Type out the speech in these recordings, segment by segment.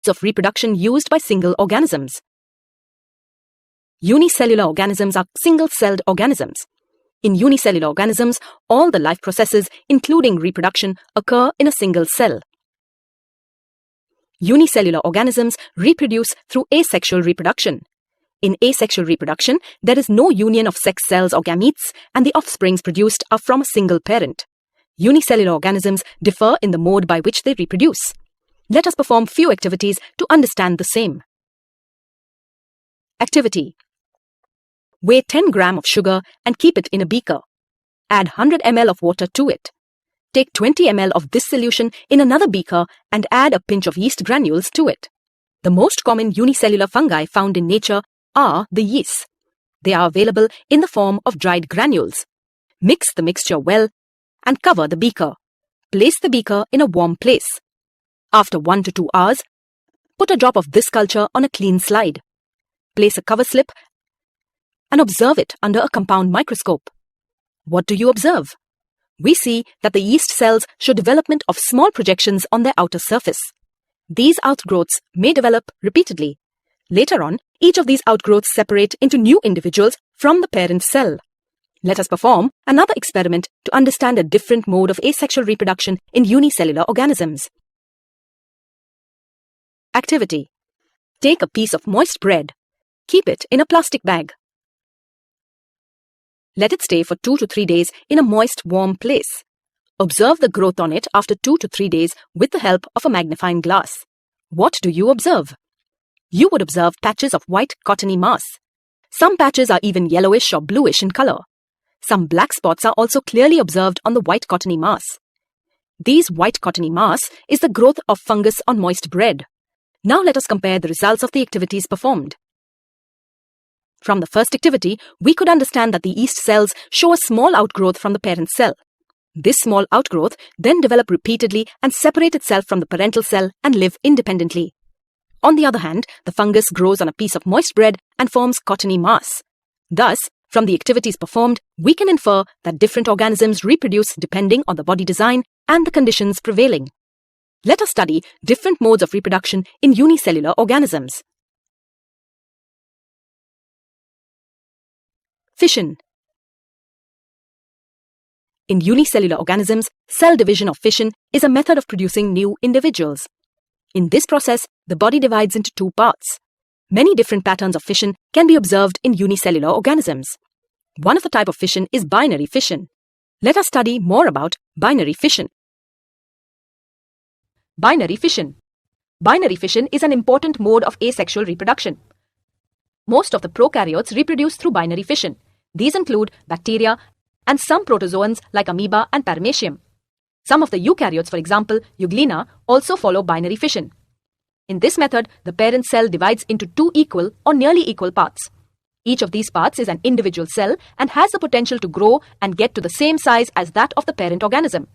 of reproduction used by single organisms. Unicellular organisms are single-celled organisms. In unicellular organisms, all the life processes, including reproduction, occur in a single cell. Unicellular organisms reproduce through asexual reproduction. In asexual reproduction, there is no union of sex cells or gametes, and the offsprings produced are from a single parent. Unicellular organisms differ in the mode by which they reproduce. Let us perform few activities to understand the same. Activity: weigh 10 grams of sugar and keep it in a beaker. Add 100 ml of water to it. Take 20 ml of this solution in another beaker and add a pinch of yeast granules to it. The most common unicellular fungi found in nature are the yeasts. They are available in the form of dried granules. Mix the mixture well and cover the beaker. Place the beaker in a warm place. After 1 to 2 hours, put a drop of this culture on a clean slide. Place a cover slip and observe it under a compound microscope. What do you observe? We see that the yeast cells show development of small projections on their outer surface. These outgrowths may develop repeatedly. Later on, each of these outgrowths separate into new individuals from the parent cell. Let us perform another experiment to understand a different mode of asexual reproduction in unicellular organisms. Activity: take a piece of moist bread. Keep it in a plastic bag. Let it stay for 2 to 3 days in a moist, warm place. Observe the growth on it after 2 to 3 days with the help of a magnifying glass. What do you observe? You would observe patches of white, cottony mass. Some patches are even yellowish or bluish in color. Some black spots are also clearly observed on the white cottony mass. These white cottony mass is the growth of fungus on moist bread. Now let us compare the results of the activities performed. From the first activity, we could understand that the yeast cells show a small outgrowth from the parent cell. This small outgrowth then develop repeatedly and separate itself from the parental cell and live independently. On the other hand, the fungus grows on a piece of moist bread and forms cottony mass. Thus, from the activities performed, we can infer that different organisms reproduce depending on the body design and the conditions prevailing. Let us study different modes of reproduction in unicellular organisms. Fission. In unicellular organisms, cell division or fission is a method of producing new individuals. In this process, the body divides into 2 parts. Many different patterns of fission can be observed in unicellular organisms. One of the type of fission is binary fission. Let us study more about binary fission. Binary fission. Binary fission is an important mode of asexual reproduction. Most of the prokaryotes reproduce through binary fission. These include bacteria and some protozoans like amoeba and paramecium. Some of the eukaryotes, for example, euglena, also follow binary fission. In this method, the parent cell divides into 2 equal or nearly equal parts. Each of these parts is an individual cell and has the potential to grow and get to the same size as that of the parent organism.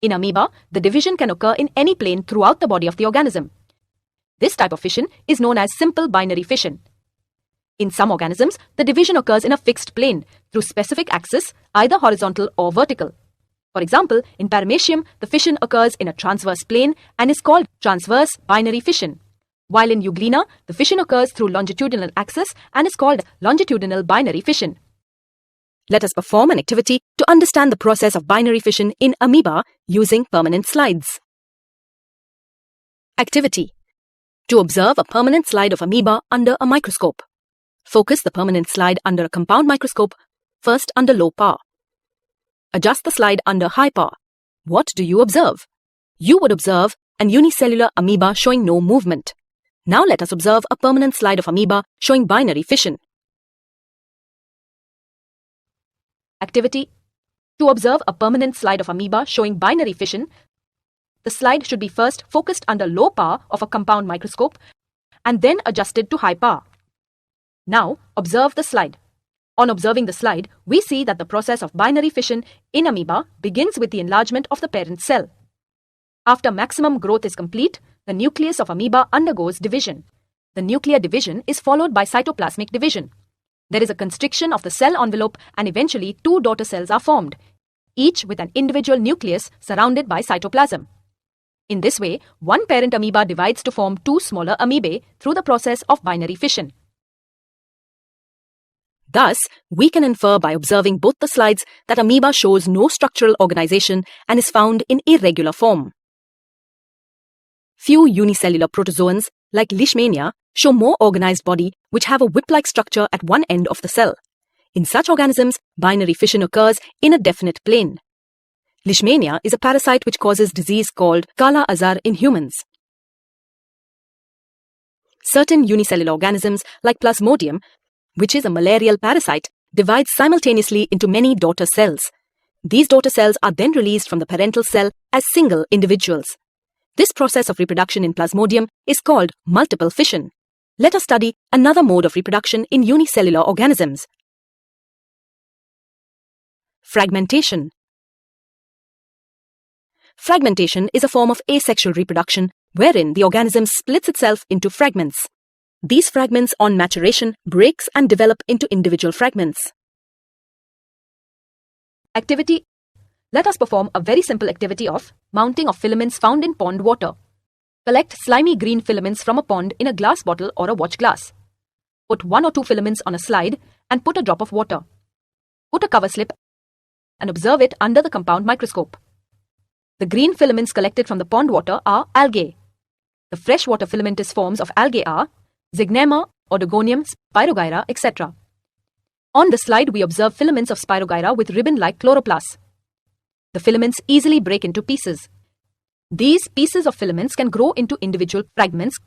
In amoeba, the division can occur in any plane throughout the body of the organism. This type of fission is known as simple binary fission. In some organisms, the division occurs in a fixed plane through specific axis, either horizontal or vertical. For example, in paramecium, the fission occurs in a transverse plane and is called transverse binary fission. While in euglena, the fission occurs through longitudinal axis and is called longitudinal binary fission. Let us perform an activity to understand the process of binary fission in amoeba using permanent slides. Activity: to observe a permanent slide of amoeba under a microscope. Focus the permanent slide under a compound microscope, first under low power. Adjust the slide under high power. What do you observe? You would observe an unicellular amoeba showing no movement. Now let us observe a permanent slide of amoeba showing binary fission. Activity: to observe a permanent slide of amoeba showing binary fission, the slide should be first focused under low power of a compound microscope and then adjusted to high power. Now, observe the slide. On observing the slide, we see that the process of binary fission in amoeba begins with the enlargement of the parent cell. After maximum growth is complete, the nucleus of amoeba undergoes division. The nuclear division is followed by cytoplasmic division. There is a constriction of the cell envelope and eventually 2 daughter cells are formed, each with an individual nucleus surrounded by cytoplasm. In this way, one parent amoeba divides to form two smaller amoebae through the process of binary fission. Thus, we can infer by observing both the slides that amoeba shows no structural organization and is found in irregular form. Few unicellular protozoans, like Leishmania, show more organized body which have a whip-like structure at one end of the cell. In such organisms, binary fission occurs in a definite plane. Leishmania is a parasite which causes disease called Kala Azar in humans. Certain unicellular organisms, like Plasmodium, which is a malarial parasite, divide simultaneously into many daughter cells. These daughter cells are then released from the parental cell as single individuals. This process of reproduction in Plasmodium is called multiple fission. Let us study another mode of reproduction in unicellular organisms. Fragmentation. Fragmentation is a form of asexual reproduction wherein the organism splits itself into fragments. These fragments on maturation breaks and develop into individual fragments. Activity. Let us perform a very simple activity of mounting of filaments found in pond water. Collect slimy green filaments from a pond in a glass bottle or a watch glass. Put 1 or 2 filaments on a slide and put a drop of water. Put a cover slip and observe it under the compound microscope. The green filaments collected from the pond water are algae. The freshwater filamentous forms of algae are Zygnema, Odogonium, Spirogyra, etc. On the slide, we observe filaments of Spirogyra with ribbon-like chloroplasts. The filaments easily break into pieces. These pieces of filaments can grow into individual fragments.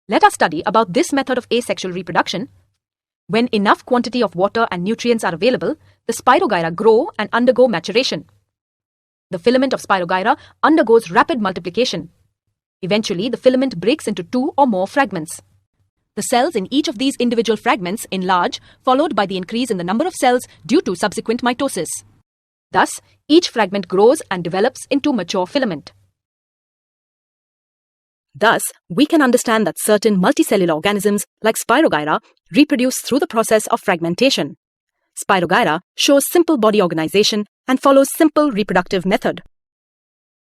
Let us study about this method of asexual reproduction. When enough quantity of water and nutrients are available, the Spirogyra grow and undergo maturation. The filament of Spirogyra undergoes rapid multiplication. Eventually, the filament breaks into 2 or more fragments. The cells in each of these individual fragments enlarge, followed by the increase in the number of cells due to subsequent mitosis. Thus, each fragment grows and develops into mature filament. Thus, we can understand that certain multicellular organisms, like Spirogyra, reproduce through the process of fragmentation. Spirogyra shows simple body organization and follows simple reproductive method.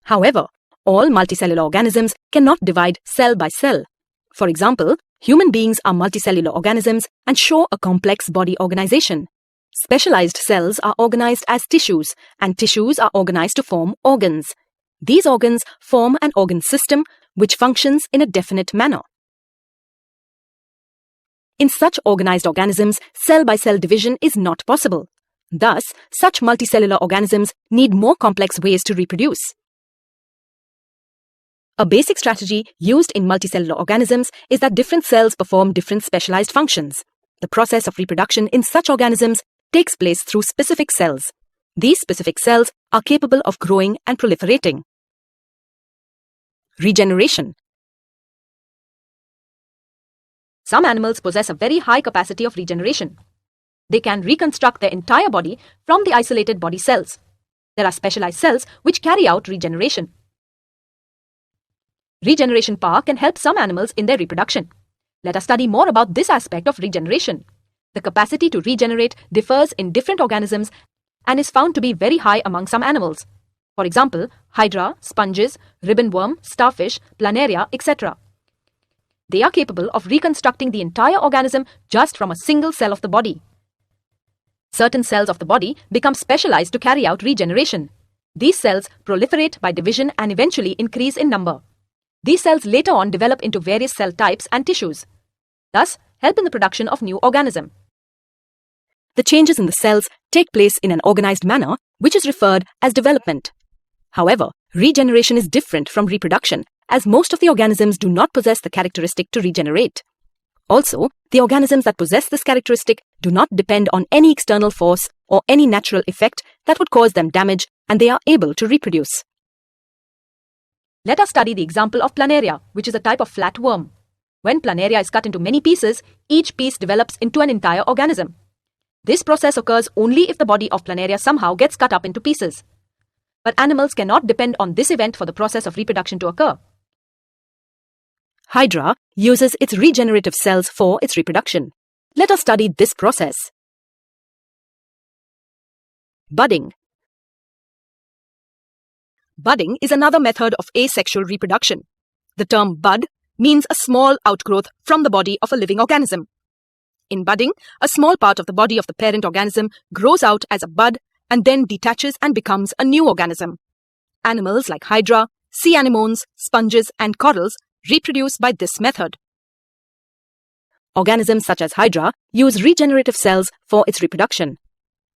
However, all multicellular organisms cannot divide cell by cell. For example, human beings are multicellular organisms and show a complex body organization. Specialized cells are organized as tissues, and tissues are organized to form organs. These organs form an organ system which functions in a definite manner. In such organized organisms, cell-by-cell division is not possible. Thus, such multicellular organisms need more complex ways to reproduce. A basic strategy used in multicellular organisms is that different cells perform different specialized functions. The process of reproduction in such organisms takes place through specific cells. These specific cells are capable of growing and proliferating. Regeneration. Some animals possess a very high capacity of regeneration. They can reconstruct their entire body from the isolated body cells. There are specialized cells which carry out regeneration. Regeneration power can help some animals in their reproduction. Let us study more about this aspect of regeneration. The capacity to regenerate differs in different organisms and is found to be very high among some animals. For example, hydra, sponges, ribbonworm, starfish, planaria, etc. They are capable of reconstructing the entire organism just from a single cell of the body. Certain cells of the body become specialized to carry out regeneration. These cells proliferate by division and eventually increase in number. These cells later on develop into various cell types and tissues, thus help in the production of new organism. The changes in the cells take place in an organized manner, which is referred as development. However, regeneration is different from reproduction, as most of the organisms do not possess the characteristic to regenerate. Also, the organisms that possess this characteristic do not depend on any external force or any natural effect that would cause them damage, and they are able to reproduce. Let us study the example of planaria, which is a type of flat worm. When planaria is cut into many pieces, each piece develops into an entire organism. This process occurs only if the body of planaria somehow gets cut up into pieces. But animals cannot depend on this event for the process of reproduction to occur. Hydra uses its regenerative cells for its reproduction. Let us study this process. Budding. Budding is another method of asexual reproduction. The term bud means a small outgrowth from the body of a living organism. In budding, a small part of the body of the parent organism grows out as a bud and then detaches and becomes a new organism. Animals like hydra, sea anemones, sponges, and corals reproduce by this method. Organisms such as hydra use regenerative cells for its reproduction.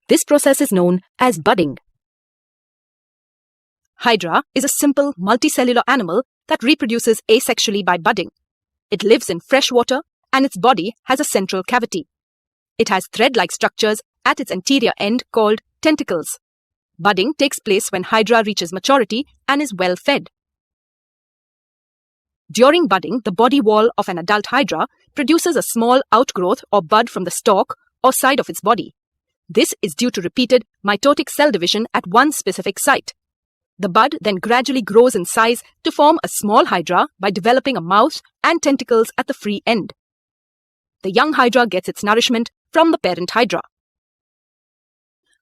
This process is known as budding. Hydra is a simple multicellular animal that reproduces asexually by budding. It lives in fresh water and its body has a central cavity. It has thread-like structures at its anterior end called tentacles. Budding takes place when hydra reaches maturity and is well fed. During budding, the body wall of an adult hydra produces a small outgrowth or bud from the stalk or side of its body. This is due to repeated mitotic cell division at one specific site. The bud then gradually grows in size to form a small hydra by developing a mouth and tentacles at the free end. The young hydra gets its nourishment from the parent hydra.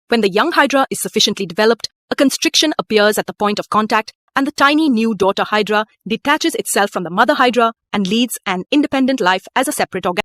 When the young hydra is sufficiently developed, a constriction appears at the point of contact and the tiny new daughter hydra detaches itself from the mother hydra and leads an independent life as a separate organism.